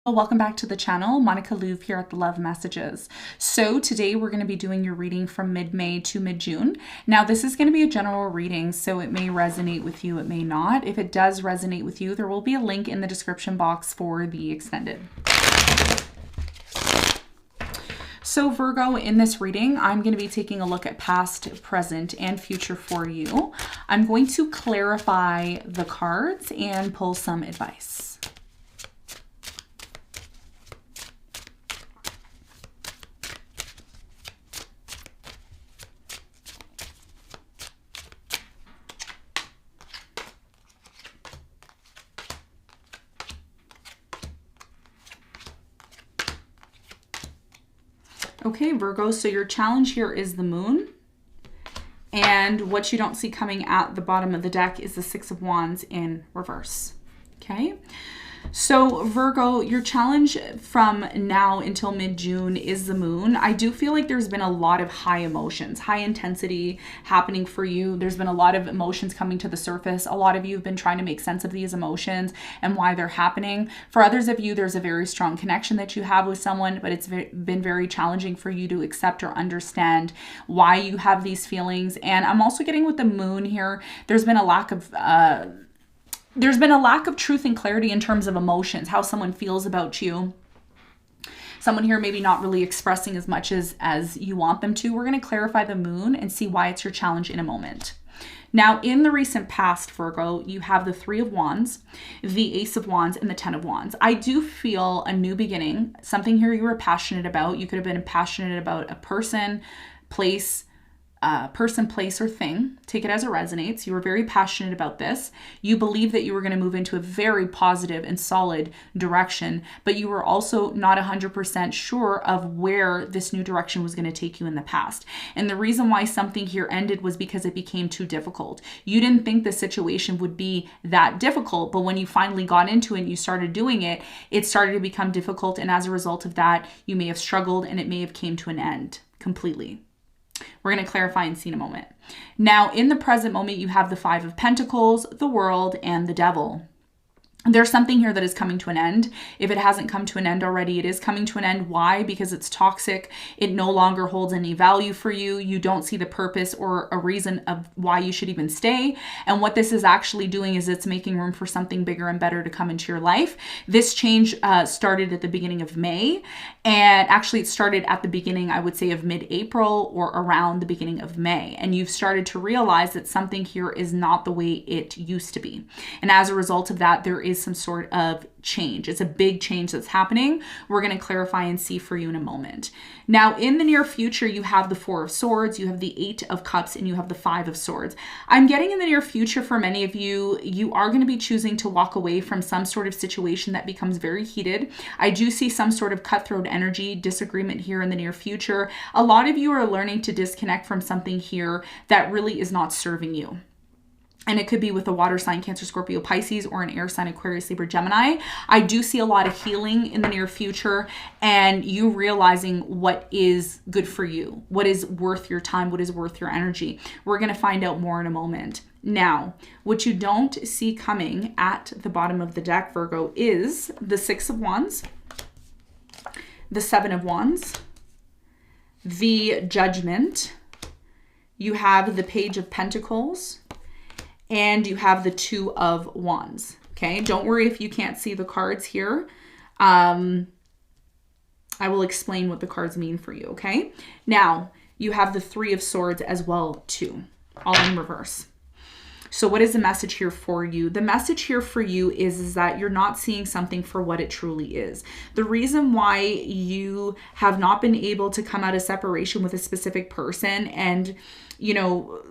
Welcome back to the channel. Monica Louv here at the Love Messages. So today we're going to be doing your reading from mid-May to mid-June. Now this is going to be a general reading, so it may resonate with you, it may not. If it does resonate with you, there will be a link in the description box for the extended. So Virgo, in this reading, I'm going to be taking a look at past, present, and future for you. I'm going to clarify the cards and pull some advice. Okay, Virgo, so your challenge here is the moon. And what you don't see coming at the bottom of the deck is the Six of Wands in reverse. Okay. So Virgo, your challenge from now until mid-June is the moon. I do feel like there's been a lot of high emotions, high intensity happening for you. There's been a lot of emotions coming to the surface. A lot of you have been trying to make sense of these emotions and why they're happening. For others of you, there's a very strong connection that you have with someone, but it's been very challenging for you to accept or understand why you have these feelings. And I'm also getting with the moon here, there's been a lack of truth and clarity in terms of emotions, how someone feels about you. Someone here maybe not really expressing as much as you want them to. We're going to clarify the moon and see why it's your challenge in a moment. Now, in the recent past, Virgo, you have the Three of Wands, the Ace of Wands, and the Ten of Wands. I do feel a new beginning, something here you were passionate about. You could have been passionate about a person, place, or thing. Take it as it resonates. You were very passionate about this. You believe that you were going to move into a very positive and solid direction, but you were also not 100% sure of where this new direction was going to take you in the past. And the reason why something here ended was because it became too difficult. You didn't think the situation would be that difficult, but when you finally got into it and you started doing it, it started to become difficult. And as a result of that, you may have struggled and it may have came to an end completely. We're going to clarify and see in a moment. Now, in the present moment, you have the Five of Pentacles, the World, and the Devil. There's something here that is coming to an end. If it hasn't come to an end already, it is coming to an end. Why? Because it's toxic. It no longer holds any value for you. You don't see the purpose or a reason of why you should even stay. And what this is actually doing is it's making room for something bigger and better to come into your life. This change started at the beginning of May. And actually it started at the beginning, I would say, of mid-April or around the beginning of May. And you've started to realize that something here is not the way it used to be. And as a result of that, there is some sort of change. It's a big change that's happening. We're going to clarify and see for you in a moment. Now, in the near future, you have the Four of Swords, you have the Eight of Cups, and you have the Five of Swords. I'm getting in the near future for many of you, you are going to be choosing to walk away from some sort of situation that becomes very heated. I do see some sort of cutthroat energy, disagreement here in the near future. A lot of you are learning to disconnect from something here that really is not serving you. And it could be with a water sign, Cancer, Scorpio, Pisces, or an air sign, Aquarius, Libra, Gemini. I do see a lot of healing in the near future and you realizing what is good for you, what is worth your time, what is worth your energy. We're going to find out more in a moment. Now, what you don't see coming at the bottom of the deck, Virgo, is the Six of Wands, the Seven of Wands, the Judgment. You have the Page of Pentacles, and you have the Two of Wands. Okay, don't worry if you can't see the cards here. I will explain what the cards mean for you, okay? Now, you have the Three of Swords as well, too, all in reverse. So what is the message here for you? The message here for you is that you're not seeing something for what it truly is. The reason why you have not been able to come out of separation with a specific person and, you know,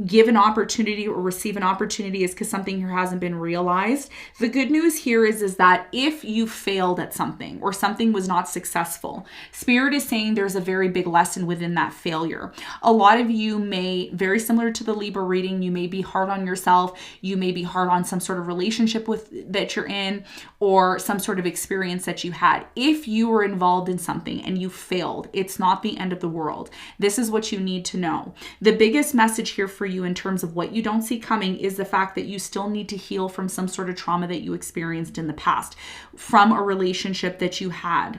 give an opportunity or receive an opportunity is because something here hasn't been realized. The good news here is that if you failed at something or something was not successful, Spirit is saying there's a very big lesson within that failure. A lot of you may, very similar to the Libra reading, you may be hard on yourself. You may be hard on some sort of relationship that you're in or some sort of experience that you had. If you were involved in something and you failed, it's not the end of the world. This is what you need to know. The biggest message here for for you in terms of what you don't see coming is the fact that you still need to heal from some sort of trauma that you experienced in the past, from a relationship that you had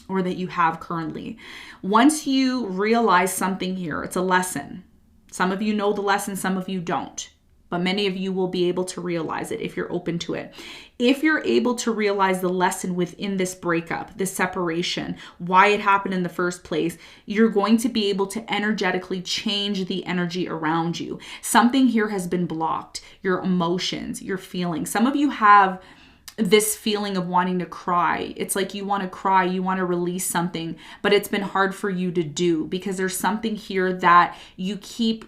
or that you have currently. Once you realize something here, it's a lesson. Some of you know the lesson, some of you don't. But many of you will be able to realize it if you're open to it. If you're able to realize the lesson within this breakup, this separation, why it happened in the first place, you're going to be able to energetically change the energy around you. Something here has been blocked. Your emotions, your feelings. Some of you have this feeling of wanting to cry. It's like you want to cry, you want to release something, but it's been hard for you to do because there's something here that you keep.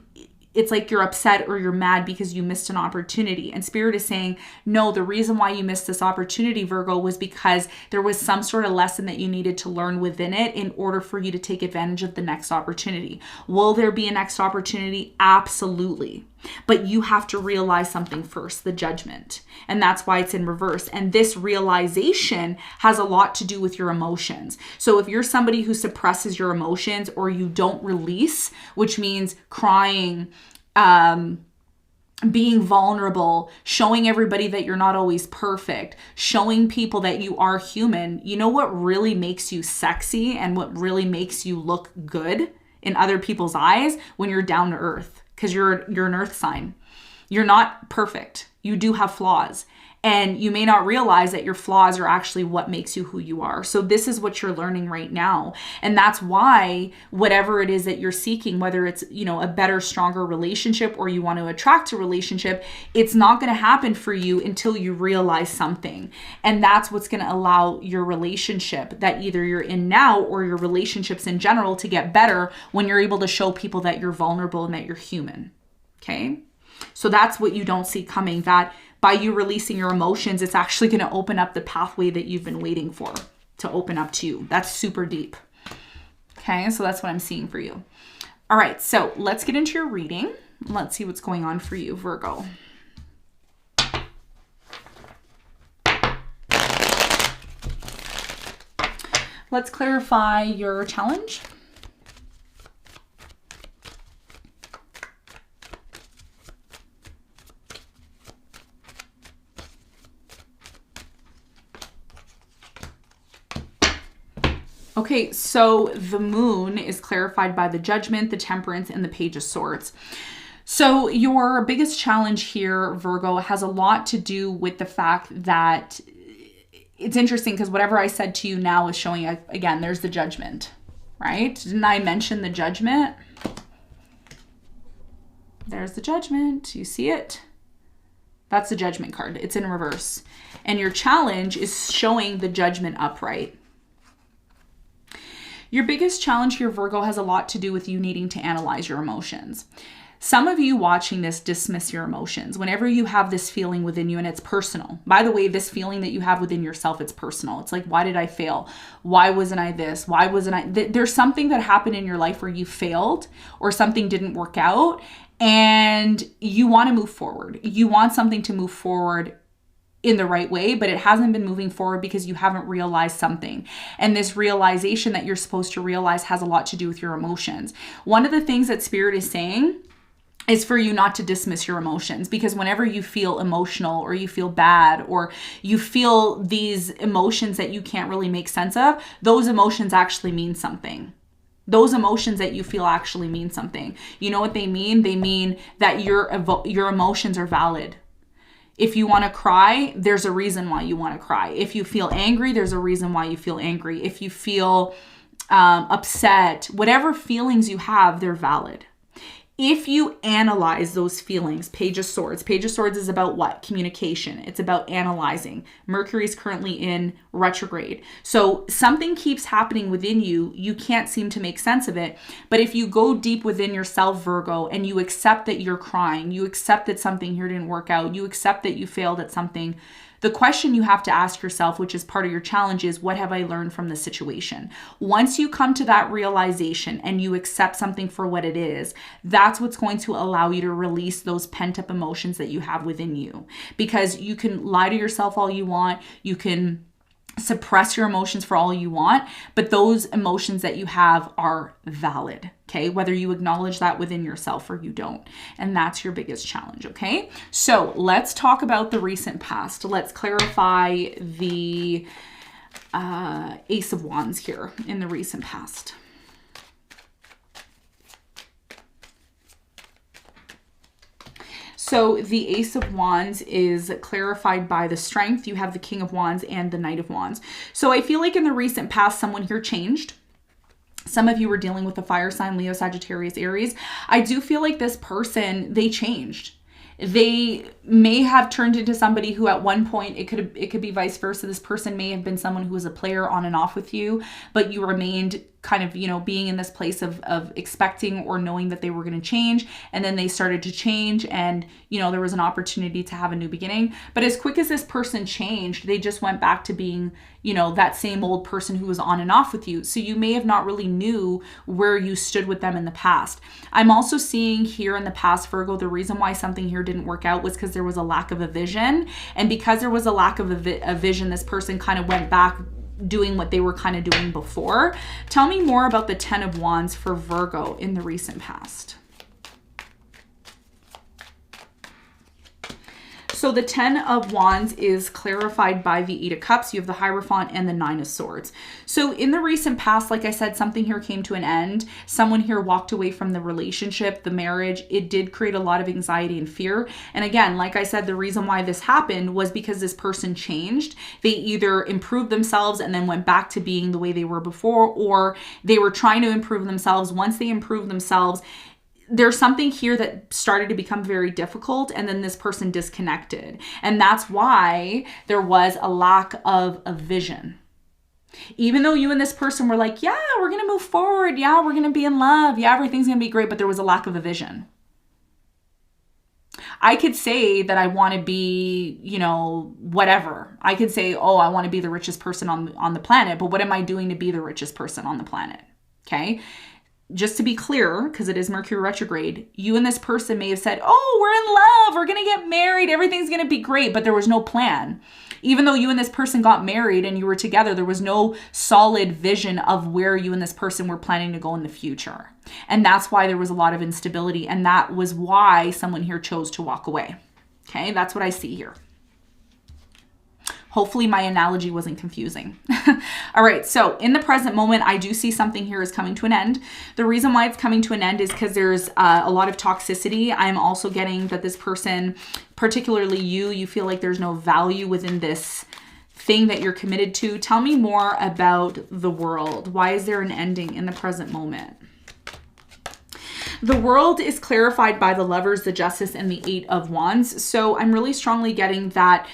It's like you're upset or you're mad because you missed an opportunity. And Spirit is saying, no, the reason why you missed this opportunity, Virgo, was because there was some sort of lesson that you needed to learn within it in order for you to take advantage of the next opportunity. Will there be a next opportunity? Absolutely. But you have to realize something first, the judgment. And that's why it's in reverse. And this realization has a lot to do with your emotions. So if you're somebody who suppresses your emotions or you don't release, which means crying, being vulnerable, showing everybody that you're not always perfect, showing people that you are human, you know what really makes you sexy and what really makes you look good in other people's eyes? When you're down to earth. Because you're an earth sign. You're not perfect. You do have flaws. And you may not realize that your flaws are actually what makes you who you are. So this is what you're learning right now. And that's why whatever it is that you're seeking, whether it's, a better, stronger relationship or you want to attract a relationship, it's not going to happen for you until you realize something. And that's what's going to allow your relationship that either you're in now or your relationships in general to get better when you're able to show people that you're vulnerable and that you're human. Okay? So that's what you don't see coming, that by you releasing your emotions, it's actually going to open up the pathway that you've been waiting for to open up to you. That's super deep. Okay, so that's what I'm seeing for you. All right, so let's get into your reading. Let's see what's going on for you, Virgo. Let's clarify your challenge. Okay, so the moon is clarified by the Judgment, the Temperance, and the Page of Swords. So your biggest challenge here, Virgo, has a lot to do with the fact that it's interesting because whatever I said to you now is showing, again, there's the Judgment, right? Didn't I mention the Judgment? There's the Judgment. You see it? That's the Judgment card. It's in reverse. And your challenge is showing the Judgment upright. Your biggest challenge here, Virgo, has a lot to do with you needing to analyze your emotions. Some of you watching this dismiss your emotions. Whenever you have this feeling within you and it's personal. By the way, this feeling that you have within yourself, it's personal. It's like, why did I fail? Why wasn't I this? Why wasn't I? There's something that happened in your life where you failed or something didn't work out and you want to move forward. You want something to move forward in the right way, but it hasn't been moving forward because you haven't realized something. And this realization that you're supposed to realize has a lot to do with your emotions. One of the things that Spirit is saying is for you not to dismiss your emotions, because whenever you feel emotional or you feel bad or you feel these emotions that you can't really make sense of, those emotions actually mean something. Those emotions that you feel actually mean something. You know what they mean? They mean that your emotions are valid. If you want to cry, there's a reason why you want to cry. If you feel angry, there's a reason why you feel angry. If you feel upset, whatever feelings you have, they're valid. If you analyze those feelings, Page of Swords. Page of Swords is about what? Communication. It's about analyzing. Mercury is currently in retrograde. So something keeps happening within you. You can't seem to make sense of it. But if you go deep within yourself, Virgo, and you accept that you're crying, you accept that something here didn't work out, you accept that you failed at something, the question you have to ask yourself, which is part of your challenge, is what have I learned from the situation? Once you come to that realization and you accept something for what it is, that's what's going to allow you to release those pent-up emotions that you have within you. Because you can lie to yourself all you want. You can suppress your emotions for all you want, but those emotions that you have are valid, okay? Whether you acknowledge that within yourself or you don't. And that's your biggest challenge, okay? So let's talk about the recent past. Let's clarify the Ace of Wands here in the recent past. So the Ace of Wands is clarified by the Strength. You have the King of Wands and the Knight of Wands. So I feel like in the recent past, someone here changed. Some of you were dealing with a fire sign, Leo, Sagittarius, Aries. I do feel like this person, they changed. They may have turned into somebody who at one point, it could be vice versa. This person may have been someone who was a player on and off with you, but you remained kind of, you know, being in this place of expecting or knowing that they were going to change. And then they started to change and, you know, there was an opportunity to have a new beginning. But as quick as this person changed, they just went back to being, you know, that same old person who was on and off with you. So you may have not really knew where you stood with them in the past. I'm also seeing here in the past, Virgo, the reason why something here didn't work out was because there was a lack of a vision. And because there was a lack of a vision, this person kind of went back doing what they were kind of doing before. Tell me more about the Ten of Wands for Virgo in the recent past. So the Ten of Wands is clarified by the Eight of Cups. You have the Hierophant and the Nine of Swords. So in the recent past, like I said, something here came to an end. Someone here walked away from the relationship, the marriage. It did create a lot of anxiety and fear. And again, like I said, the reason why this happened was because this person changed. They either improved themselves and then went back to being the way they were before, or they were trying to improve themselves. Once they improved themselves, there's something here that started to become very difficult, and then this person disconnected. And that's why there was a lack of a vision. Even though you and this person were like, yeah, we're going to move forward. Yeah, we're going to be in love. Yeah, everything's going to be great. But there was a lack of a vision. I could say that I want to be, you know, whatever. I could say, oh, I want to be the richest person on the planet. But what am I doing to be the richest person on the planet? Okay. Just to be clear, because it is Mercury retrograde, you and this person may have said, oh, we're in love, we're going to get married, everything's going to be great, but there was no plan. Even though you and this person got married and you were together, there was no solid vision of where you and this person were planning to go in the future. And that's why there was a lot of instability, and that was why someone here chose to walk away. Okay, that's what I see here. Hopefully my analogy wasn't confusing. All right, so in the present moment, I do see something here is coming to an end. The reason why it's coming to an end is because there's a lot of toxicity. I'm also getting that this person, particularly you feel like there's no value within this thing that you're committed to. Tell me more about the World. Why is there an ending in the present moment? The World is clarified by the Lovers, the Justice, and the Eight of Wands. So I'm really strongly getting that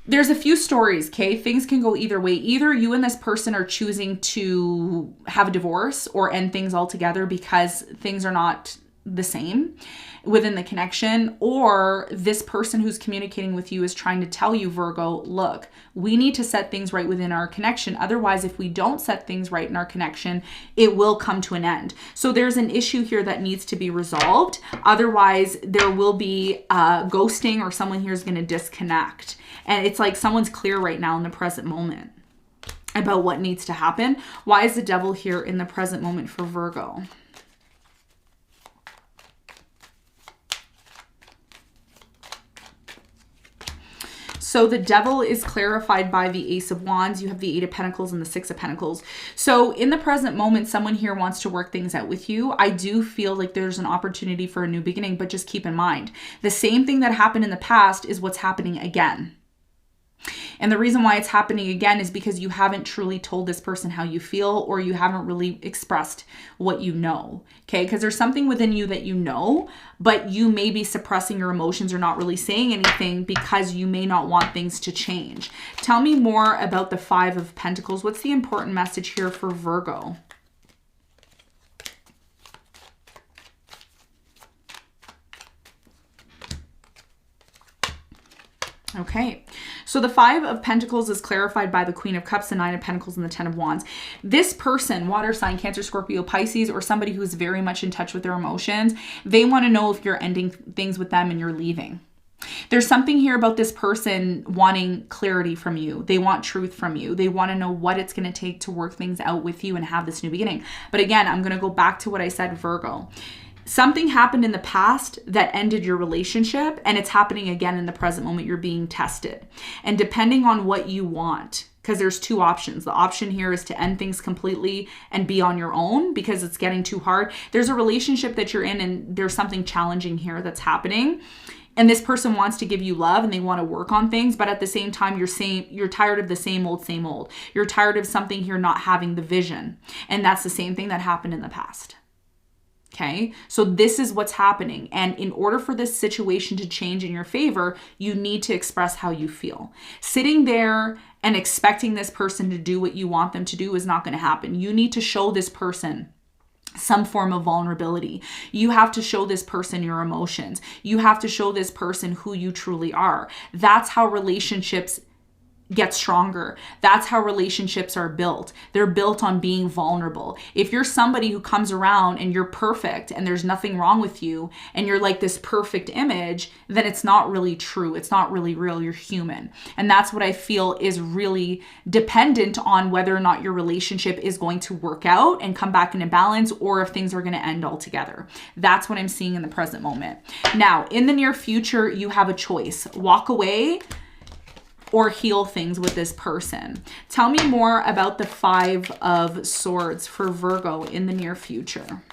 there's a few stories, okay? Things can go either way. Either you and this person are choosing to have a divorce or end things altogether because things are not the same within the connection, or this person who's communicating with you is trying to tell you, Virgo, look, we need to set things right within our connection. Otherwise, if we don't set things right in our connection, it will come to an end. So there's an issue here that needs to be resolved. Otherwise, there will be ghosting, or someone here is going to disconnect. And it's like someone's clear right now in the present moment about what needs to happen. Why is the Devil here in the present moment for Virgo? So the Devil is clarified by the Ace of Wands. You have the Eight of Pentacles and the Six of Pentacles. So in the present moment, someone here wants to work things out with you. I do feel like there's an opportunity for a new beginning, but just keep in mind, the same thing that happened in the past is what's happening again. And the reason why it's happening again is because you haven't truly told this person how you feel, or you haven't really expressed what you know, okay? Because there's something within you that you know, but you may be suppressing your emotions or not really saying anything because you may not want things to change. Tell me more about the Five of Pentacles. What's the important message here for Virgo? Okay, so the Five of Pentacles is clarified by the Queen of Cups, the Nine of Pentacles, and the Ten of Wands. This person, water sign, Cancer, Scorpio, Pisces, or somebody who's very much in touch with their emotions, they want to know if you're ending things with them and you're leaving. There's something here about this person wanting clarity from you. They want truth from you. They want to know what it's going to take to work things out with you and have this new beginning. But again, I'm going to go back to what I said, Virgo. Something happened in the past that ended your relationship, and it's happening again in the present moment. You're being tested. And depending on what you want, because there's two options. The option here is to end things completely and be on your own because it's getting too hard. There's a relationship that you're in and there's something challenging here that's happening. And this person wants to give you love and they want to work on things, but at the same time, you're tired of the same old, same old. You're tired of something here not having the vision. And that's the same thing that happened in the past. Okay, so this is what's happening. And in order for this situation to change in your favor, you need to express how you feel. Sitting there and expecting this person to do what you want them to do is not going to happen. You need to show this person some form of vulnerability. You have to show this person your emotions. You have to show this person who you truly are. That's how relationships get stronger. That's how relationships are built. They're built on being vulnerable. If you're somebody who comes around and you're perfect and there's nothing wrong with you and you're like this perfect image, then it's not really true. It's not really real. You're human. And that's what I feel is really dependent on whether or not your relationship is going to work out and come back into balance, or if things are going to end altogether. That's what I'm seeing in the present moment. Now, in the near future, you have a choice. Walk away or heal things with this person. Tell me more about the 5 of Swords for Virgo in the near future.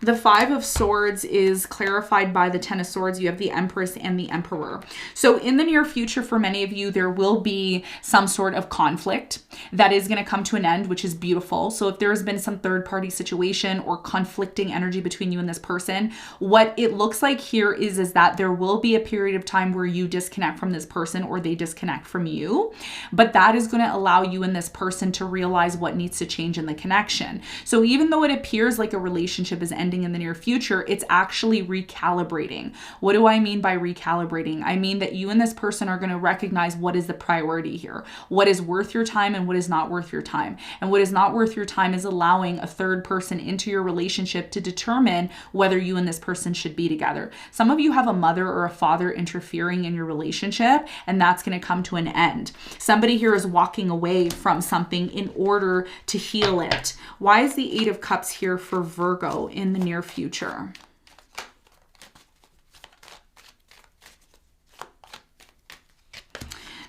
The 5 of Swords is clarified by the 10 of Swords. You have the Empress and the Emperor. So in the near future, for many of you, there will be some sort of conflict that is going to come to an end, which is beautiful. So if there has been some third-party situation or conflicting energy between you and this person, what it looks like here is that there will be a period of time where you disconnect from this person or they disconnect from you. But that is going to allow you and this person to realize what needs to change in the connection. So even though it appears like a relationship is ending in the near future, it's actually recalibrating. What do I mean by recalibrating? I mean that you and this person are going to recognize what is the priority here, what is worth your time and what is not worth your time. And what is not worth your time is allowing a third person into your relationship to determine whether you and this person should be together. Some of you have a mother or a father interfering in your relationship, and that's going to come to an end. Somebody here is walking away from something in order to heal it. Why is the 8 of Cups here for Virgo in the near future?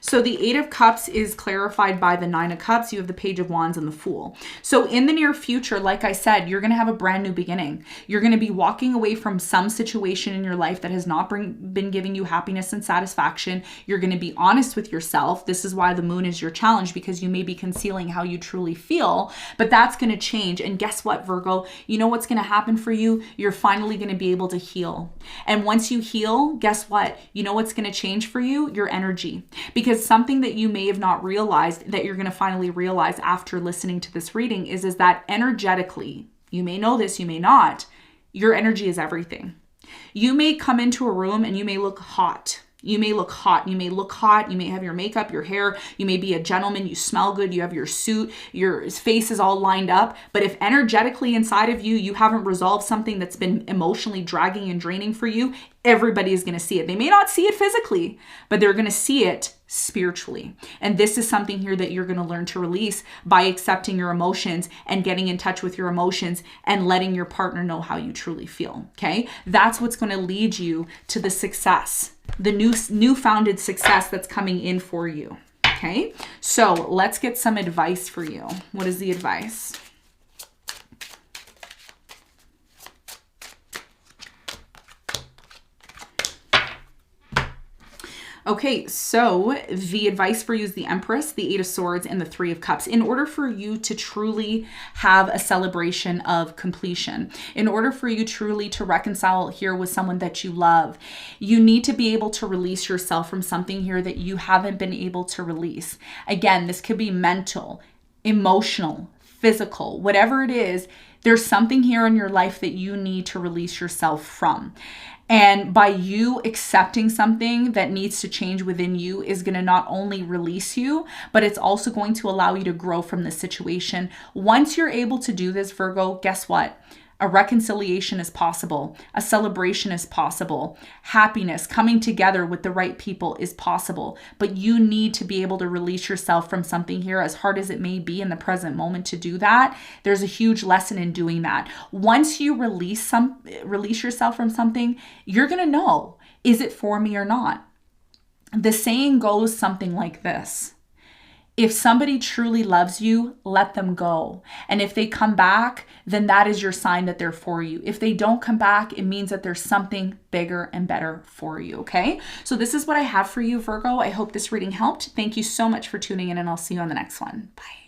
So the 8 of Cups is clarified by the 9 of Cups. You have the Page of Wands and the Fool. So in the near future, like I said, you're going to have a brand new beginning. You're going to be walking away from some situation in your life that has not been giving you happiness and satisfaction. You're going to be honest with yourself. This is why the moon is your challenge, because you may be concealing how you truly feel, but that's going to change. And guess what, Virgo? You know what's going to happen for you? You're finally going to be able to heal. And once you heal, guess what? You know what's going to change for you? Your energy. Because something that you may have not realized that you're going to finally realize after listening to this reading is that energetically, you may know this, you may not, your energy is everything. You may come into a room and you may look hot. You may look hot. You may look hot. You may have your makeup, your hair. You may be a gentleman. You smell good. You have your suit. Your face is all lined up. But if energetically inside of you, you haven't resolved something that's been emotionally dragging and draining for you, everybody is going to see it. They may not see it physically, but they're going to see it spiritually. And this is something here that you're going to learn to release by accepting your emotions and getting in touch with your emotions and letting your partner know how you truly feel. Okay. That's what's going to lead you to the success, the newfounded success that's coming in for you. Okay. So let's get some advice for you. What is the advice? Okay, so the advice for you is the Empress, the 8 of Swords, and the 3 of Cups. In order for you to truly have a celebration of completion, in order for you truly to reconcile here with someone that you love, you need to be able to release yourself from something here that you haven't been able to release. Again, this could be mental, emotional, physical, whatever it is. There's something here in your life that you need to release yourself from. And by you accepting something that needs to change within you is going to not only release you, but it's also going to allow you to grow from this situation. Once you're able to do this, Virgo, guess what? A reconciliation is possible. A celebration is possible. Happiness, coming together with the right people is possible. But you need to be able to release yourself from something here, as hard as it may be in the present moment to do that. There's a huge lesson in doing that. Once you release yourself from something, you're going to know, is it for me or not? The saying goes something like this. If somebody truly loves you, let them go. And if they come back, then that is your sign that they're for you. If they don't come back, it means that there's something bigger and better for you, okay? So this is what I have for you, Virgo. I hope this reading helped. Thank you so much for tuning in, and I'll see you on the next one. Bye.